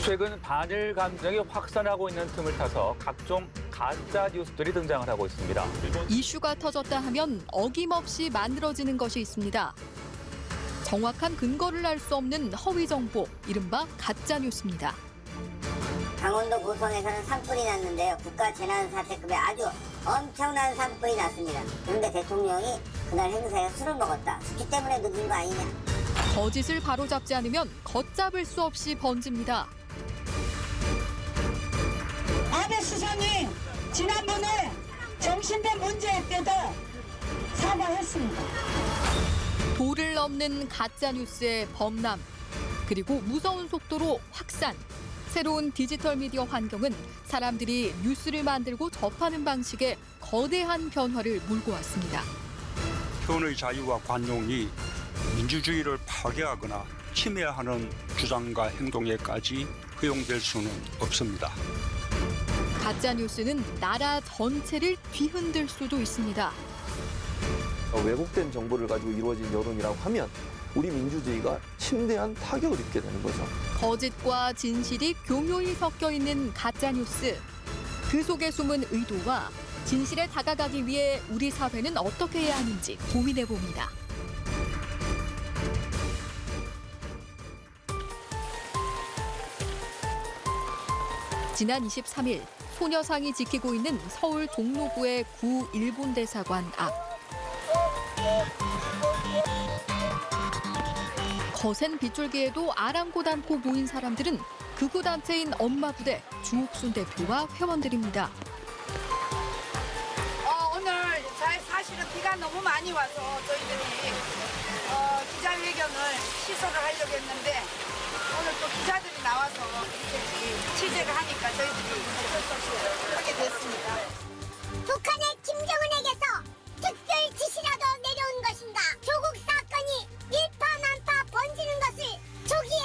최근 반일 감정이 확산하고 있는 틈을 타서 각종 가짜 뉴스들이 등장을 하고 있습니다. 이슈가 터졌다 하면 어김없이 만들어지는 것이 있습니다. 정확한 근거를 알 수 없는 허위 정보, 이른바 가짜 뉴스입니다. 강원도 고성에서는 산불이 났는데요. 국가재난사태급의 아주 엄청난 산불이 났습니다. 그런데 대통령이 그날 행사에 술을 먹었다. 숙취 때문에 늦은 거 아니냐. 거짓을 바로잡지 않으면 걷잡을 수 없이 번집니다. 아베 수상이 지난번에 정신병 문제 때도 사과했습니다. 도를 넘는 가짜 뉴스의 범람, 그리고 무서운 속도로 확산. 새로운 디지털 미디어 환경은 사람들이 뉴스를 만들고 접하는 방식에 거대한 변화를 몰고 왔습니다. 표현의 자유와 관용이 민주주의를 파괴하거나 침해하는 주장과 행동에까지 허용될 수는 없습니다. 가짜 뉴스는 나라 전체를 뒤흔들 수도 있습니다. 왜곡된 정보를 가지고 이루어진 여론이라고 하면 우리 민주주의가 심대한 타격을 입게 되는 거죠. 거짓과 진실이 교묘히 섞여 있는 가짜 뉴스. 그 속에 숨은 의도와 진실에 다가가기 위해 우리 사회는 어떻게 해야 하는지 고민해 봅니다. 지난 23일 소녀상이 지키고 있는 서울 종로구의 구 일본 대사관 앞. 거센 빗줄기에도 아랑곳 않고 모인 사람들은 극우 단체인 엄마부대 주옥순 대표와 회원들입니다. 오늘 사실은 비가 너무 많이 와서 저희들이 기자회견을 취소를 하려고 했는데 오늘 또 기자들이 나와서 이렇게 취재를 하니까 저희들이 어쩔 수 없이 하게 됐습니다. 북한의 김정은에게서 특별 지시라도 내려온 것인가? 조국 사건이 일파만파 번지는 것을 조기에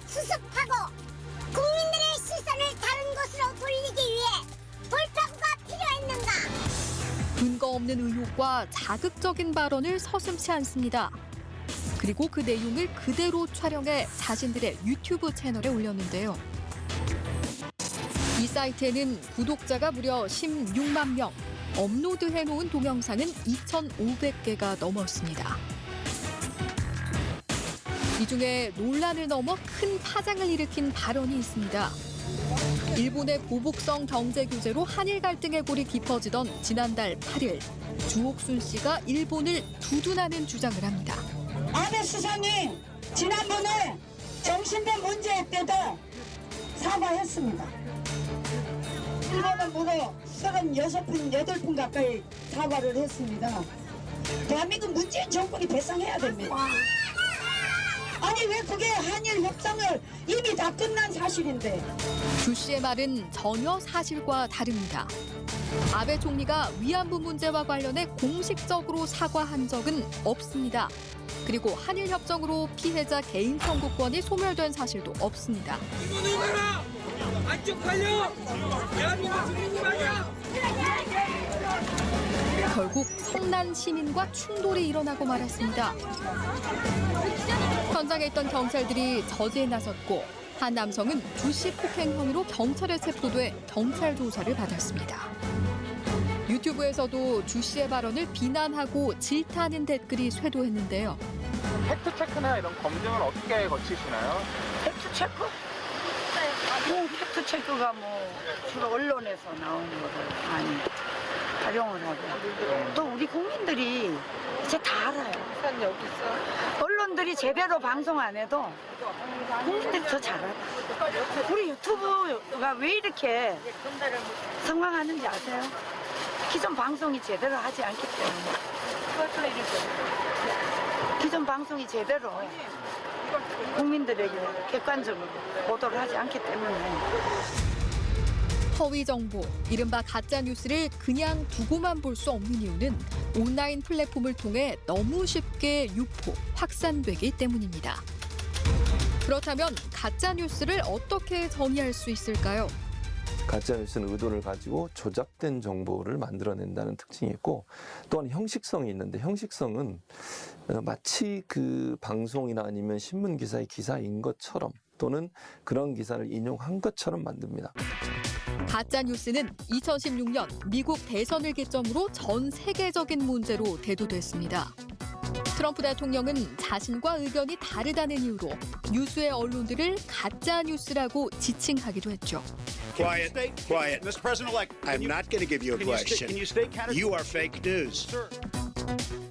수습하고 국민들의 시선을 다른 곳으로 돌리기 위해 돌파구가 필요했는가? 근거 없는 의혹과 자극적인 발언을 서슴지 않습니다. 그리고 그 내용을 그대로 촬영해 자신들의 유튜브 채널에 올렸는데요. 이 사이트에는 구독자가 무려 16만 명, 업로드해놓은 동영상은 2,500개가 넘었습니다. 이 중에 논란을 넘어 큰 파장을 일으킨 발언이 있습니다. 일본의 보복성 경제 규제로 한일 갈등의 골이 깊어지던 지난달 8일, 주옥순 씨가 일본을 두둔하는 주장을 합니다. 아베 수상이 지난번에 정신병 문제 때도 사과했습니다. 일본은 무려 36분, 8분 가까이 사과를 했습니다. 대한민국 문재인 정권이 배상해야 됩니다. 아니 왜 그게 한일 협상을 이미 다 끝난 사실인데. 주 씨의 말은 전혀 사실과 다릅니다. 아베 총리가 위안부 문제와 관련해 공식적으로 사과한 적은 없습니다. 그리고 한일 협정으로 피해자 개인 청구권이 소멸된 사실도 없습니다. 결국 성난 시민과 충돌이 일어나고 말았습니다. 현장에 있던 경찰들이 저지에 나섰고 한 남성은 주 씨 폭행 혐의로 경찰에 체포돼 경찰 조사를 받았습니다. 유튜브에서도 주 씨의 발언을 비난하고 질타하는 댓글이 쇄도했는데요. 팩트체크나 이런 검증은 어떻게 거치시나요? 팩트체크? 팩트체크가 주로 언론에서 나오는 거를 많이 활용을 하고 또 우리 국민들이 이제 다 알아요. 언론들이 제대로 방송 안 해도 국민들이 더 잘 알아요. 우리 유튜브가 왜 이렇게 성공하는지 아세요? 기존 방송이 제대로 하지 않기 때문에. 기존 방송이 제대로 국민들에게 객관적으로 보도를 하지 않기 때문에. 허위 정보, 이른바 가짜 뉴스를 그냥 두고만 볼 수 없는 이유는 온라인 플랫폼을 통해 너무 쉽게 유포, 확산되기 때문입니다. 그렇다면 가짜 뉴스를 어떻게 정의할 수 있을까요? 가짜뉴스는 의도를 가지고 조작된 정보를 만들어낸다는 특징이 있고 또한 형식성이 있는데 형식성은 마치 그 방송이나 아니면 신문 기사의 기사인 것처럼 또는 그런 기사를 인용한 것처럼 만듭니다. 가짜 뉴스는 2016년 미국 대선을 기점으로 전 세계적인 문제로 대두됐습니다. 트럼프 대통령은 자신과 의견이 다르다는 이유로 유수의 언론들을 가짜 뉴스라고 지칭하기도 했죠. Quiet, quiet. Mr. President-elect, I'm not going to give you a question. You are fake news.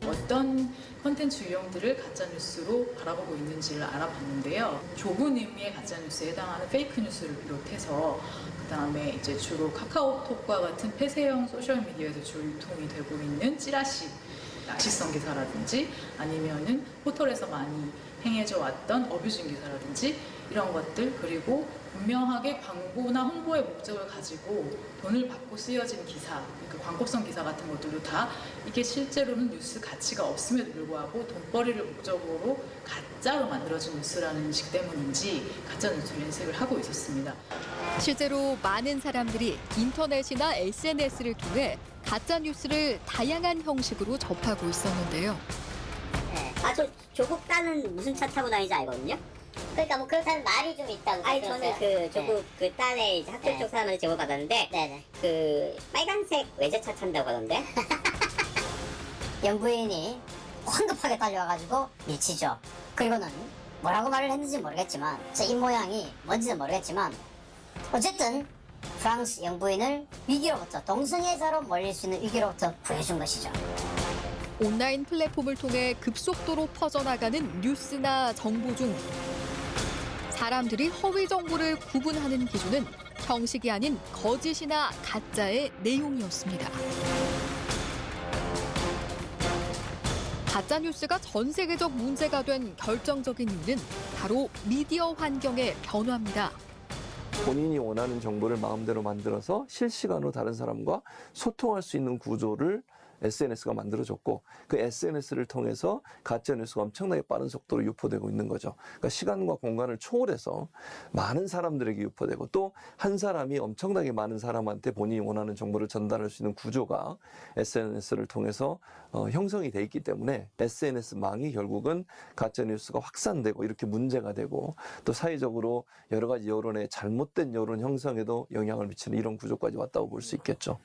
어떤 콘텐츠 유형들을 가짜뉴스로 바라보고 있는지를 알아봤는데요. 좁은 의미의 가짜뉴스에 해당하는 페이크 뉴스를 비롯해서 그다음에 이제 주로 카카오톡과 같은 폐쇄형 소셜미디어에서 주로 유통이 되고 있는 찌라시, 낚시성 기사라든지 아니면은 포털에서 많이 행해져 왔던 어뷰징 기사라든지 이런 것들, 그리고 분명하게 광고나 홍보의 목적을 가지고 돈을 받고 쓰여진 기사, 그러니까 광고성 기사 같은 것들도 다 이게 실제로는 뉴스 가치가 없음에도 불구하고 돈벌이를 목적으로 가짜로 만들어진 뉴스라는 인식 때문인지 가짜 뉴스를 인식을 하고 있었습니다. 실제로 많은 사람들이 인터넷이나 SNS를 통해 가짜 뉴스를 다양한 형식으로 접하고 있었는데요. 저 조국 딸은 무슨 차 타고 다니지 알거든요? 그러니까 뭐 그렇다는 말이 좀 있다고. 아니 저는 그 조국 그 딸의 이제 학교 쪽 사람한테 제보 받았는데 그 빨간색 외제차 탄다고 하던데. 영부인이 황급하게 달려와가지고 미치죠. 그리고는 뭐라고 말을 했는지 모르겠지만 제 입모양이 뭔지는 모르겠지만 어쨌든 프랑스 영부인을 위기로부터 동승해서로 몰릴 수 있는 위기로부터 구해준 것이죠. 온라인 플랫폼을 통해 급속도로 퍼져나가는 뉴스나 정보 중 사람들이 허위 정보를 구분하는 기준은 형식이 아닌 거짓이나 가짜의 내용이었습니다. 가짜 뉴스가 전 세계적 문제가 된 결정적인 이유는 바로 미디어 환경의 변화입니다. 본인이 원하는 정보를 마음대로 만들어서 실시간으로 다른 사람과 소통할 수 있는 구조를 SNS가 만들어줬고, 그 SNS를 통해서 가짜뉴스가 엄청나게 빠른 속도로 유포되고 있는 거죠. 그러니까 시간과 공간을 초월해서 많은 사람들에게 유포되고, 또 한 사람이 엄청나게 많은 사람한테 본인이 원하는 정보를 전달할 수 있는 구조가 SNS를 통해서 형성이 돼 있기 때문에 SNS망이 결국은 가짜뉴스가 확산되고 이렇게 문제가 되고, 또 사회적으로 여러 가지 여론의 잘못된 여론 형성에도 영향을 미치는 이런 구조까지 왔다고 볼 수 있겠죠.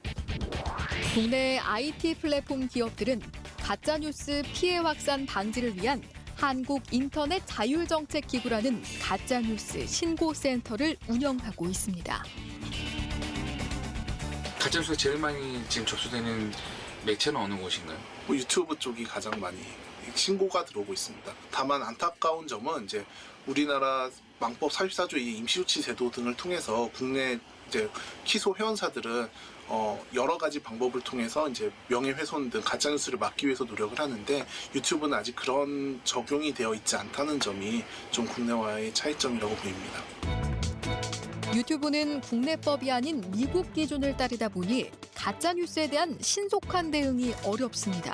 국내 IT 플랫폼 기업들은 가짜뉴스 피해 확산 방지를 위한 한국인터넷자율정책기구라는 가짜뉴스 신고센터를 운영하고 있습니다. 가짜뉴스가 제일 많이 지금 접수되는 매체는 어느 곳인가요? 유튜브 쪽이 가장 많이 신고가 들어오고 있습니다. 다만 안타까운 점은 이제 우리나라 망법 44조의 임시조치 제도 등을 통해서 국내 이제 취소 회원사들은 여러 가지 방법을 통해서 이제 명예훼손 등 가짜뉴스를 막기 위해서 노력을 하는데, 유튜브는 아직 그런 적용이 되어 있지 않다는 점이 좀 국내와의 차이점이라고 보입니다. 유튜브는 국내법이 아닌 미국 기준을 따르다 보니 가짜뉴스에 대한 신속한 대응이 어렵습니다.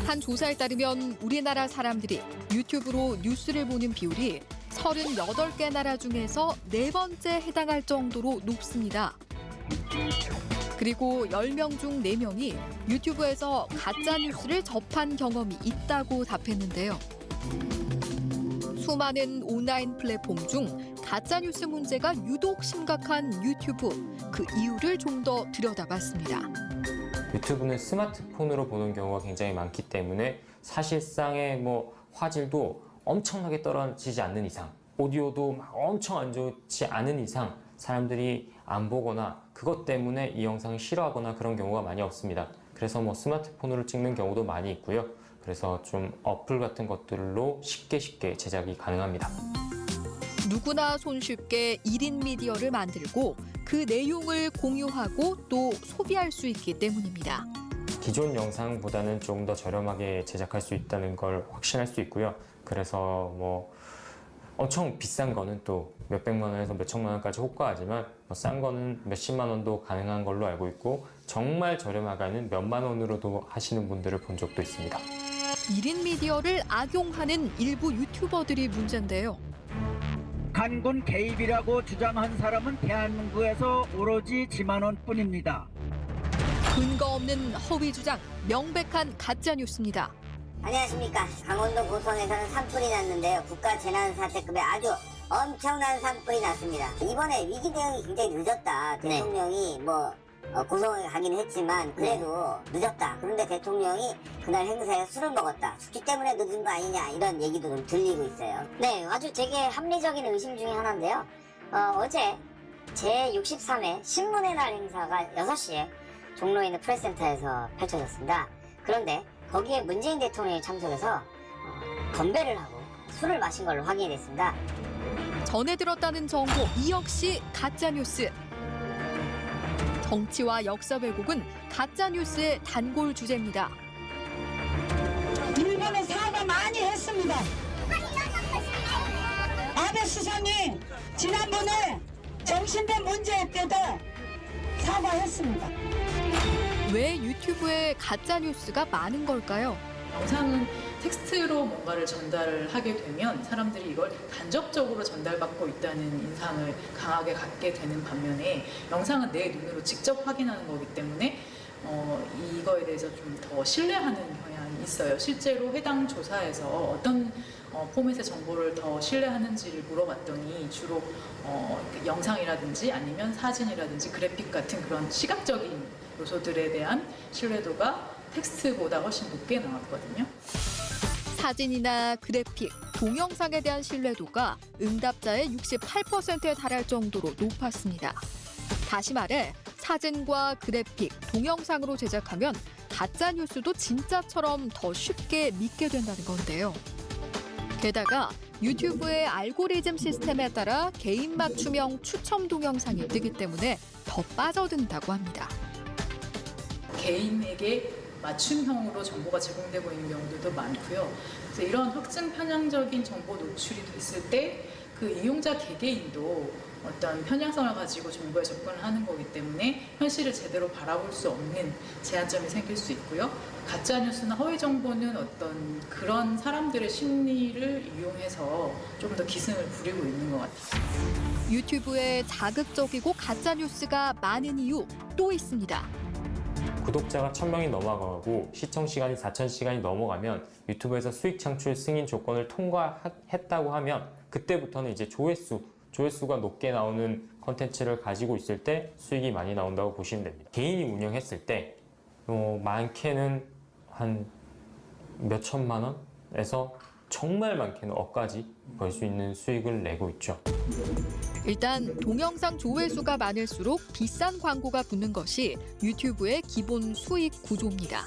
한 조사에 따르면 우리나라 사람들이 유튜브로 뉴스를 보는 비율이 38개 나라 중에서 4번째 해당할 정도로 높습니다. 그리고 10명 중 4명이 유튜브에서 가짜뉴스를 접한 경험이 있다고 답했는데요. 수많은 온라인 플랫폼 중 가짜뉴스 문제가 유독 심각한 유튜브, 그 이유를 좀 더 들여다봤습니다. 유튜브는 스마트폰으로 보는 경우가 굉장히 많기 때문에 사실상의 화질도 엄청나게 떨어지지 않는 이상, 오디오도 막 엄청 안 좋지 않은 이상 사람들이 안 보거나 그것 때문에 이 영상을 싫어하거나 그런 경우가 많이 없습니다. 그래서 스마트폰으로 찍는 경우도 많이 있고요. 그래서 좀 어플 같은 것들로 쉽게 제작이 가능합니다. 누구나 손쉽게 1인 미디어를 만들고 그 내용을 공유하고 또 소비할 수 있기 때문입니다. 기존 영상보다는 조금 더 저렴하게 제작할 수 있다는 걸 확신할 수 있고요. 그래서 엄청 비싼 거는 또 몇백만 원에서 몇천만 원까지 호가하지만 싼 거는 몇십만 원도 가능한 걸로 알고 있고, 정말 저렴하게는 몇만 원으로도 하시는 분들을 본 적도 있습니다. 1인 미디어를 악용하는 일부 유튜버들이 문제인데요. 간군 개입이라고 주장한 사람은 대한민국에서 오로지 지만원뿐입니다. 근거 없는 허위 주장, 명백한 가짜 뉴스입니다. 안녕하십니까. 강원도 고성에서는 산불이 났는데요. 국가재난사태급의 아주 엄청난 산불이 났습니다. 이번에 위기 대응이 굉장히 늦었다. 대통령이 고성에 가긴 했지만 그래도 늦었다. 그런데 대통령이 그날 행사에 술을 먹었다. 숙취 때문에 늦은 거 아니냐 이런 얘기도 좀 들리고 있어요. 네, 아주 되게 합리적인 의심 중에 하나인데요. 어제 제63회 신문의 날 행사가 6시에 종로에 있는 프레스센터에서 펼쳐졌습니다. 그런데 거기에 문재인 대통령이 참석해서 건배를 하고 술을 마신 걸로 확인이 됐습니다. 전해 들었다는 정보, 이 역시 가짜뉴스. 정치와 역사 왜곡은 가짜뉴스의 단골 주제입니다. 일본에 사과 많이 했습니다. 아베 수상이 지난번에 정신대 문제 때도 사과했습니다. 왜 유튜브에 가짜뉴스가 많은 걸까요? 영상은 텍스트로 뭔가를 전달을 하게 되면 사람들이 이걸 간접적으로 전달받고 있다는 인상을 강하게 갖게 되는 반면에 영상은 내 눈으로 직접 확인하는 거기 때문에 이거에 대해서 좀 더 신뢰하는 경향이 있어요. 실제로 해당 조사에서 어떤 포맷의 정보를 더 신뢰하는지를 물어봤더니 주로 영상이라든지 아니면 사진이라든지 그래픽 같은 그런 시각적인 요소들에 대한 신뢰도가 텍스트보다 훨씬 높게 나왔거든요. 사진이나 그래픽, 동영상에 대한 신뢰도가 응답자의 68%에 달할 정도로 높았습니다. 다시 말해 사진과 그래픽, 동영상으로 제작하면 가짜 뉴스도 진짜처럼 더 쉽게 믿게 된다는 건데요. 게다가 유튜브의 알고리즘 시스템에 따라 개인 맞춤형 추천 동영상이 뜨기 때문에 더 빠져든다고 합니다. 개인에게 맞춤형으로 정보가 제공되고 있는 경우들도 많고요. 그래서 이런 확증 편향적인 정보 노출이 됐을 때 그 이용자 개개인도 어떤 편향성을 가지고 정보에 접근을 하는 거기 때문에 현실을 제대로 바라볼 수 없는 제한점이 생길 수 있고요. 가짜뉴스나 허위 정보는 어떤 그런 사람들의 심리를 이용해서 좀 더 기승을 부리고 있는 것 같아요. 유튜브에 자극적이고 가짜뉴스가 많은 이유 또 있습니다. 구독자가 1000명이 넘어가고 시청 시간이 4000시간이 넘어가면 유튜브에서 수익 창출 승인 조건을 통과했다고 하면 그때부터는 이제 조회수가 높게 나오는 컨텐츠를 가지고 있을 때 수익이 많이 나온다고 보시면 됩니다. 개인이 운영했을 때 많게는 한 몇천만 원에서 정말 많게는 억까지 벌 수 있는 수익을 내고 있죠. 일단 동영상 조회수가 많을수록 비싼 광고가 붙는 것이 유튜브의 기본 수익 구조입니다.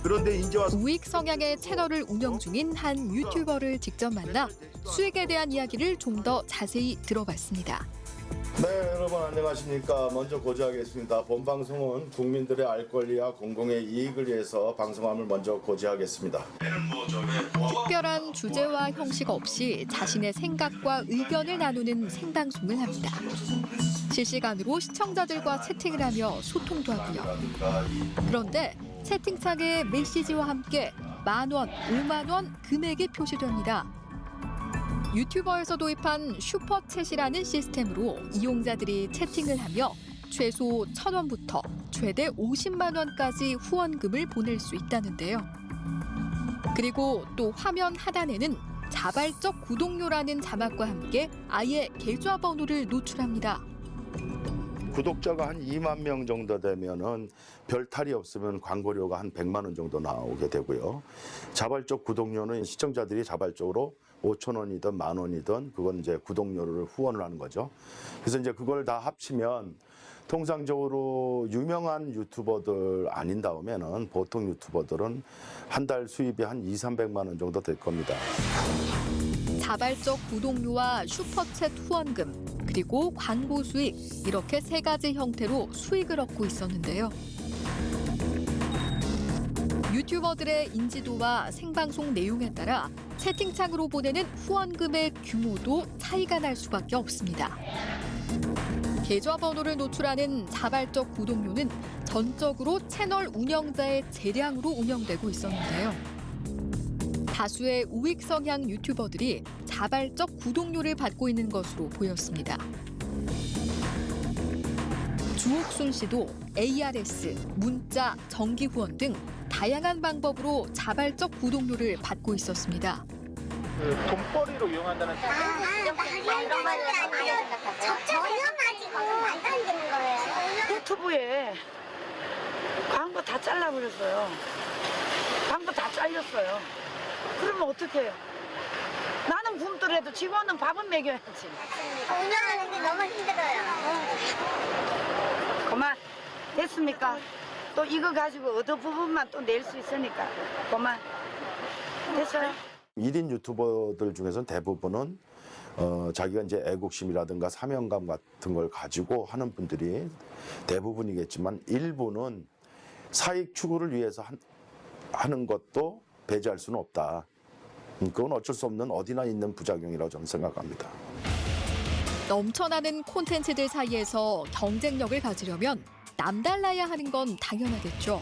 그런데 인제와 우익 성향의 채널을 운영 중인 한 유튜버를 직접 만나 수익에 대한 이야기를 좀 더 자세히 들어봤습니다. 네, 여러분 안녕하십니까. 먼저 고지하겠습니다. 본 방송은 국민들의 알 권리와 공공의 이익을 위해서 방송함을 먼저 고지하겠습니다. 특별한 주제와 형식 없이 자신의 생각과 의견을 나누는 생방송을 합니다. 실시간으로 시청자들과 채팅을 하며 소통도 하고요. 그런데 채팅창에 메시지와 함께 10,000원, 50,000원 금액이 표시됩니다. 유튜버에서 도입한 슈퍼챗이라는 시스템으로 이용자들이 채팅을 하며 최소 1,000원부터 최대 50만 원까지 후원금을 보낼 수 있다는데요. 그리고 또 화면 하단에는 자발적 구독료라는 자막과 함께 아예 계좌번호를 노출합니다. 구독자가 한 2만 명 정도 되면은 별 탈이 없으면 광고료가 한 100만 원 정도 나오게 되고요. 자발적 구독료는 시청자들이 자발적으로 5,000원이든 10,000원이든 그건 이제 구독료를 후원을 하는 거죠. 그래서 이제 그걸 다 합치면 통상적으로 유명한 유튜버들 아닌 다음에는 보통 유튜버들은 한 달 수입이 한 200~300만 원 정도 될 겁니다. 자발적 구독료와 슈퍼챗 후원금, 그리고 광고 수익, 이렇게 세 가지 형태로 수익을 얻고 있었는데요. 유튜버들의 인지도와 생방송 내용에 따라 채팅창으로 보내는 후원금의 규모도 차이가 날 수밖에 없습니다. 계좌번호를 노출하는 자발적 구독료는 전적으로 채널 운영자의 재량으로 운영되고 있었는데요. 다수의 우익 성향 유튜버들이 자발적 구독료를 받고 있는 것으로 보였습니다. 주옥순 씨도 ARS, 문자, 정기 후원 등 다양한 방법으로 자발적 구독료를 받고 있었습니다. 돈벌이로 이용한다는 전혀 가지고 말도 안 되는 거예요. 유튜브에 광고 다 잘라버렸어요. 광고 다 잘렸어요. 그러면 어떡해요? 나는 굶더라도 직원은 밥은 먹여야지. 운영하는데 너무 힘들어요. 그만 됐습니까? 또 이거 가지고 어느 부분만 또 낼 수 있으니까 그만 됐어요? 1인 유튜버들 중에서는 대부분은 자기가 이제 애국심이라든가 사명감 같은 걸 가지고 하는 분들이 대부분이겠지만 일부는 사익 추구를 위해서 하는 것도 배제할 수는 없다. 그건 어쩔 수 없는 어디나 있는 부작용이라고 저는 생각합니다. 넘쳐나는 콘텐츠들 사이에서 경쟁력을 가지려면 남달라야 하는 건 당연하겠죠.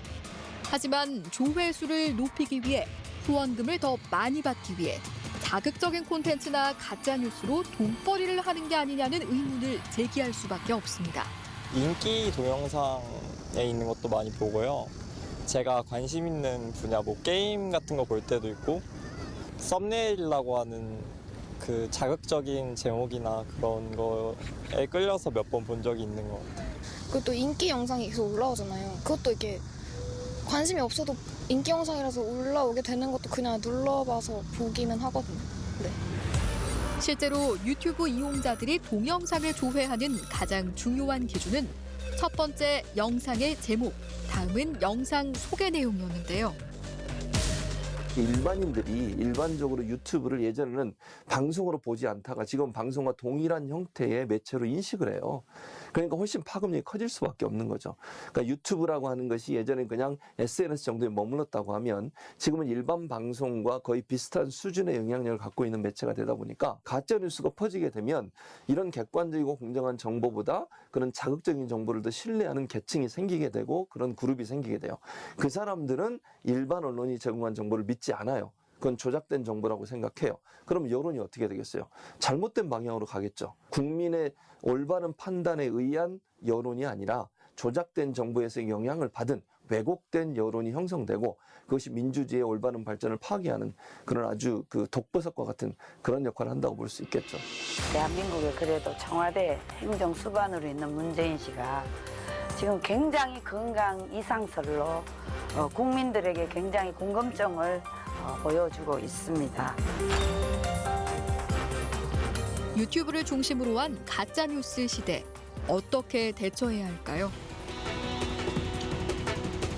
하지만 조회수를 높이기 위해 후원금을 더 많이 받기 위해 자극적인 콘텐츠나 가짜뉴스로 돈벌이를 하는 게 아니냐는 의문을 제기할 수밖에 없습니다. 인기 동영상에 있는 것도 많이 보고요. 제가 관심 있는 분야 뭐 게임 같은 거 볼 때도 있고 썸네일이라고 하는 그 자극적인 제목이나 그런 거에 끌려서 몇 번 본 적이 있는 것 같아요. 그것도 인기 영상이 계속 올라오잖아요. 그것도 이렇게 관심이 없어도 인기 영상이라서 올라오게 되는 것도 그냥 눌러봐서 보기는 하거든요. 네. 실제로 유튜브 이용자들이 동영상을 조회하는 가장 중요한 기준은 첫 번째 영상의 제목, 다음은 영상 소개 내용이었는데요. 일반인들이 일반적으로 유튜브를 예전에는 방송으로 보지 않다가 지금 방송과 동일한 형태의 매체로 인식을 해요. 그러니까 훨씬 파급력이 커질 수밖에 없는 거죠. 그러니까 유튜브라고 하는 것이 예전에 그냥 SNS 정도에 머물렀다고 하면 지금은 일반 방송과 거의 비슷한 수준의 영향력을 갖고 있는 매체가 되다 보니까 가짜뉴스가 퍼지게 되면 이런 객관적이고 공정한 정보보다 그런 자극적인 정보를 더 신뢰하는 계층이 생기게 되고 그런 그룹이 생기게 돼요. 그 사람들은 일반 언론이 제공한 정보를 믿지 않아요. 그건 조작된 정보라고 생각해요. 그럼 여론이 어떻게 되겠어요? 잘못된 방향으로 가겠죠. 국민의 올바른 판단에 의한 여론이 아니라 조작된 정보에서 영향을 받은 왜곡된 여론이 형성되고 그것이 민주주의의 올바른 발전을 파괴하는 그런 아주 그 독버섯과 같은 그런 역할을 한다고 볼 수 있겠죠. 대한민국에 그래도 청와대 행정수반으로 있는 문재인 씨가 지금 굉장히 건강 이상설로 국민들에게 굉장히 궁금증을 보여주고 있습니다. 유튜브를 중심으로 한 가짜뉴스 시대, 어떻게 대처해야 할까요?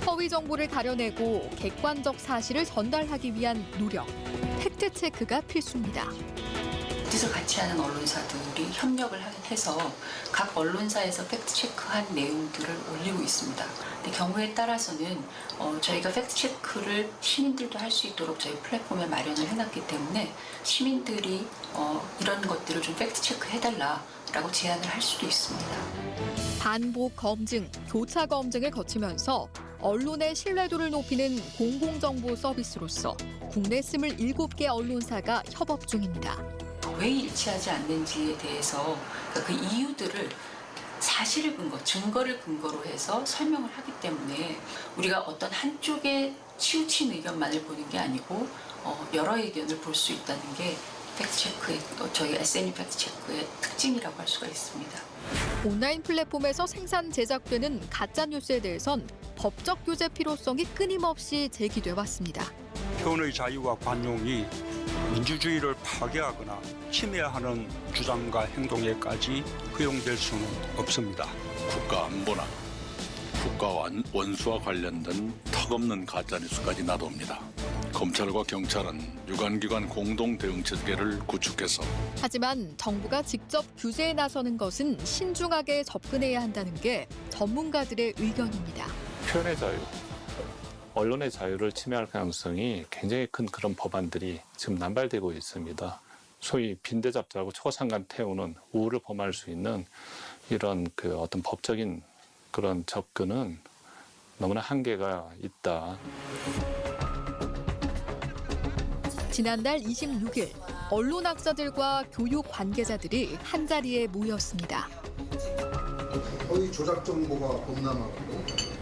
허위 정보를 가려내고 객관적 사실을 전달하기 위한 노력, 팩트체크가 필수입니다. 뜻을 같이 하는 언론사들이 협력을 해서 각 언론사에서 팩트체크한 내용들을 올리고 있습니다. 근데 경우에 따라서는 저희가 팩트체크를 시민들도 할 수 있도록 저희 플랫폼에 마련을 해놨기 때문에 시민들이 이런 것들을 좀 팩트체크해달라라고 제안을 할 수도 있습니다. 반복 검증, 교차 검증을 거치면서 언론의 신뢰도를 높이는 공공정보 서비스로서 국내 27개 언론사가 협업 중입니다. 왜 일치하지 않는지에 대해서 그 이유들을 사실을 근거, 증거를 근거로 해서 설명을 하기 때문에 우리가 어떤 한쪽에 치우친 의견만을 보는 게 아니고 여러 의견을 볼 수 있다는 게 팩트체크의 저희 SNU 팩트체크의 특징이라고 할 수가 있습니다. 온라인 플랫폼에서 생산 제작되는 가짜뉴스에 대해선 법적 규제 필요성이 끊임없이 제기돼 왔습니다. 표현의 자유와 관용이 민주주의를 파괴하거나 침해하는 주장과 행동에까지 허용될 수는 없습니다. 국가 안보나 국가 원수와 관련된 턱없는 가짜뉴스까지 나놉니다. 검찰과 경찰은 유관기관 공동 대응 체계를 구축해서 하지만 정부가 직접 규제에 나서는 것은 신중하게 접근해야 한다는 게 전문가들의 의견입니다. 표현의 자유, 언론의 자유를 침해할 가능성이 굉장히 큰 그런 법안들이 지금 남발되고 있습니다. 소위 빈대잡자하고 초상간 태우는 우를 범할 수 있는 이런 그 어떤 법적인 그런 접근은 너무나 한계가 있다. 지난달 26일 언론학자들과 교육 관계자들이 한자리에 모였습니다. 허위 조작 정보가 범람하고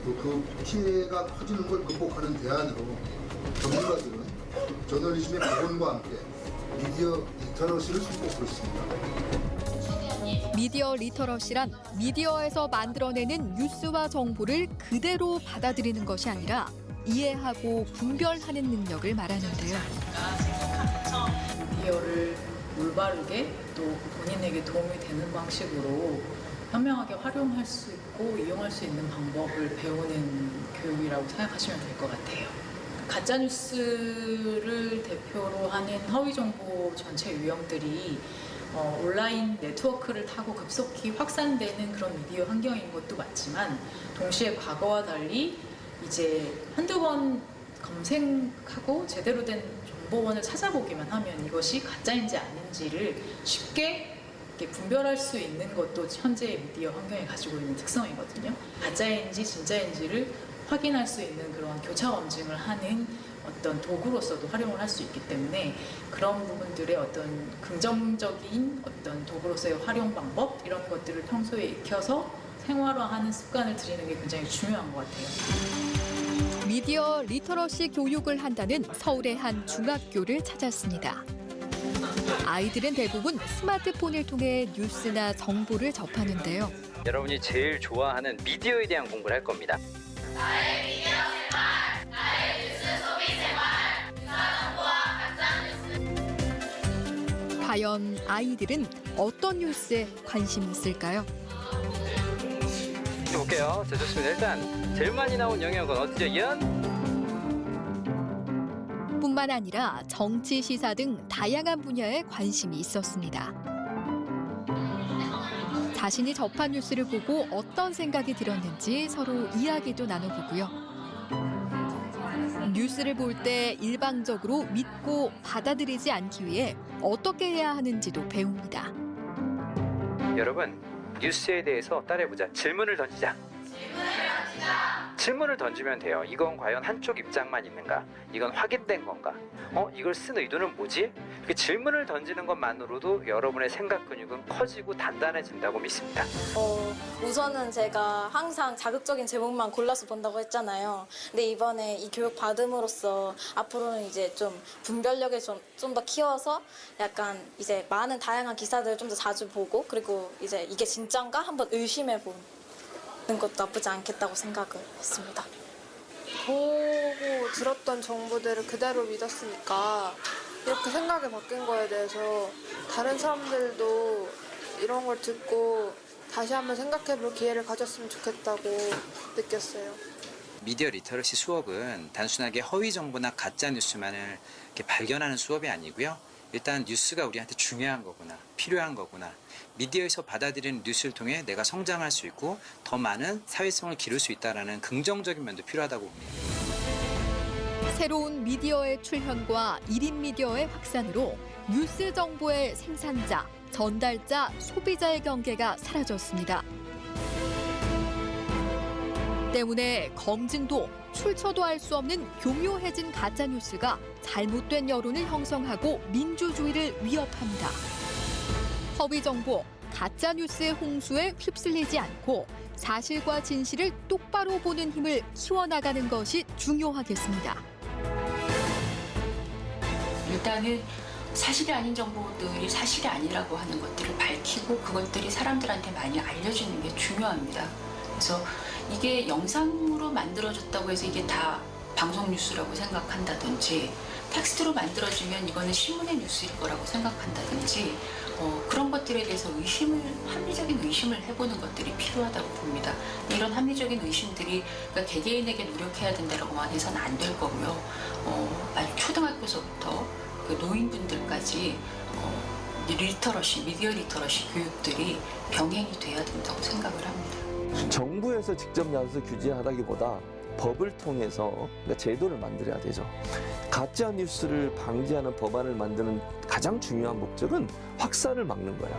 또 그 피해가 커지는 걸 극복하는 대안으로 전문가들은 저널리즘의 복원과 함께 미디어 리터러시를 선보이고 있습니다. 미디어 리터러시란 미디어에서 만들어내는 뉴스와 정보를 그대로 받아들이는 것이 아니라 이해하고 분별하는 능력을 말하는데요. 미디어를 올바르게 또 본인에게 도움이 되는 방식으로 현명하게 활용할 수 있고 이용할 수 있는 방법을 배우는 교육이라고 생각하시면 될 것 같아요. 가짜뉴스를 대표로 하는 허위정보 전체 유형들이 온라인 네트워크를 타고 급속히 확산되는 그런 미디어 환경인 것도 맞지만 동시에 과거와 달리 이제 한두 번 검색하고 제대로 된 정보원을 찾아보기만 하면 이것이 가짜인지 아닌지를 쉽게 분별할 수 있는 것도 현재의 미디어 환경이 가지고 있는 특성이거든요. 가짜인지 진짜인지를 확인할 수 있는 그런 교차 검증을 하는 어떤 도구로서도 활용을 할 수 있기 때문에 그런 부분들의 어떤 긍정적인 어떤 도구로서의 활용 방법 이런 것들을 평소에 익혀서 생활화하는 습관을 들이는 게 굉장히 중요한 것 같아요. 미디어 리터러시 교육을 한다는 서울의 한 중학교를 찾았습니다. 아이들은 대부분 스마트폰을 통해 뉴스나 정보를 접하는데요. 여러분이 제일 좋아하는 미디어에 대한 공부를 할 겁니다. 나의 미디어 생활, 나의 뉴스 소비 생활, 가짜 뉴스. 과연 아이들은 어떤 뉴스에 관심이 있을까요? 볼게요. 자, 좋습니다. 일단 제일 많이 나온 영역은 어디죠? 뿐만 아니라 정치, 시사 등 다양한 분야에 관심이 있었습니다. 자신이 접한 뉴스를 보고 어떤 생각이 들었는지 서로 이야기도 나눠보고요. 뉴스를 볼 때 일방적으로 믿고 받아들이지 않기 위해 어떻게 해야 하는지도 배웁니다. 여러분, 뉴스에 대해서 따라해보자. 질문을 던지자. 질문을 던지면 돼요. 이건 과연 한쪽 입장만 있는가? 이건 확인된 건가? 이걸 쓴 의도는 뭐지? 그 질문을 던지는 것만으로도 여러분의 생각 근육은 커지고 단단해진다고 믿습니다. 우선은 제가 항상 자극적인 제목만 골라서 본다고 했잖아요. 근데 이번에 이 교육 받음으로써 앞으로는 이제 좀 분별력을 좀 더 키워서 약간 이제 많은 다양한 기사들을 좀 더 자주 보고 그리고 이제 이게 진짠가 한번 의심해 보는 것도 나쁘지 않겠다고 생각을 했습니다. 보고 들었던 정보들을 그대로 믿었으니까 이렇게 생각이 바뀐 거에 대해서 다른 사람들도 이런 걸 듣고 다시 한번 생각해볼 기회를 가졌으면 좋겠다고 느꼈어요. 미디어 리터러시 수업은 단순하게 허위 정보나 가짜 뉴스만을 이렇게 발견하는 수업이 아니고요. 일단 뉴스가 우리한테 중요한 거구나, 필요한 거구나. 미디어에서 받아들이는 뉴스를 통해 내가 성장할 수 있고 더 많은 사회성을 기를 수 있다는 긍정적인 면도 필요하다고 봅니다. 새로운 미디어의 출현과 1인 미디어의 확산으로 뉴스 정보의 생산자, 전달자, 소비자의 경계가 사라졌습니다. 때문에 검증도 출처도 알 수 없는 교묘해진 가짜뉴스가 잘못된 여론을 형성하고 민주주의를 위협합니다. 허위정보, 가짜뉴스의 홍수에 휩쓸리지 않고 사실과 진실을 똑바로 보는 힘을 키워나가는 것이 중요하겠습니다. 일단은 사실이 아닌 정보들이 사실이 아니라고 하는 것들을 밝히고 그것들이 사람들한테 많이 알려주는 게 중요합니다. 그래서 이게 영상으로 만들어졌다고 해서 이게 다 방송 뉴스라고 생각한다든지 텍스트로 만들어지면 이거는 신문의 뉴스일 거라고 생각한다든지 그런 것들에 대해서 합리적인 의심을 해보는 것들이 필요하다고 봅니다. 이런 합리적인 의심들이 그러니까 개개인에게 노력해야 된다고만 해서는 안 될 거고요. 아주 초등학교서부터 그 노인분들까지 리터러시, 미디어 리터러시 교육들이 병행이 돼야 된다고 생각을 합니다. 정부에서 직접 나서서 규제하다기보다 법을 통해서 그러니까 제도를 만들어야 되죠. 가짜 뉴스를 방지하는 법안을 만드는 가장 중요한 목적은 확산을 막는 거야.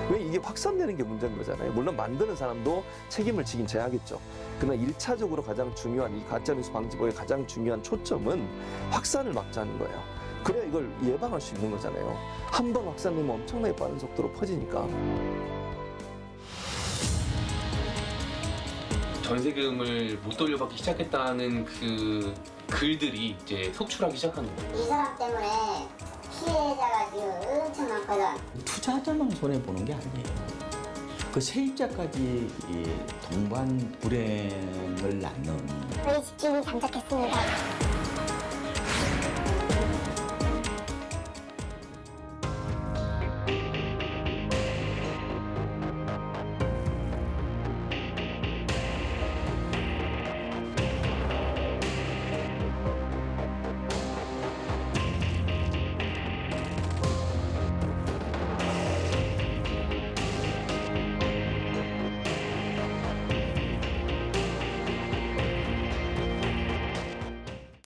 왜 이게 확산되는 게 문제인 거잖아요. 물론 만드는 사람도 책임을 지긴 져야겠죠. 그러나 1차적으로 가장 중요한 이 가짜 뉴스 방지법의 가장 중요한 초점은 확산을 막자는 거예요. 그래야 이걸 예방할 수 있는 거잖아요. 한 번 확산되면 엄청나게 빠른 속도로 퍼지니까. 전세금을 못 돌려받기 시작했다는 그 글들이 이제 속출하기 시작하는 거예요. 이 사람 때문에 피해자가 지금 엄청 많거든. 투자자만 손해보는 게 아니에요. 그 세입자까지 이 동반 불행을 낳는. 저희 집주인이 잠적했습니다.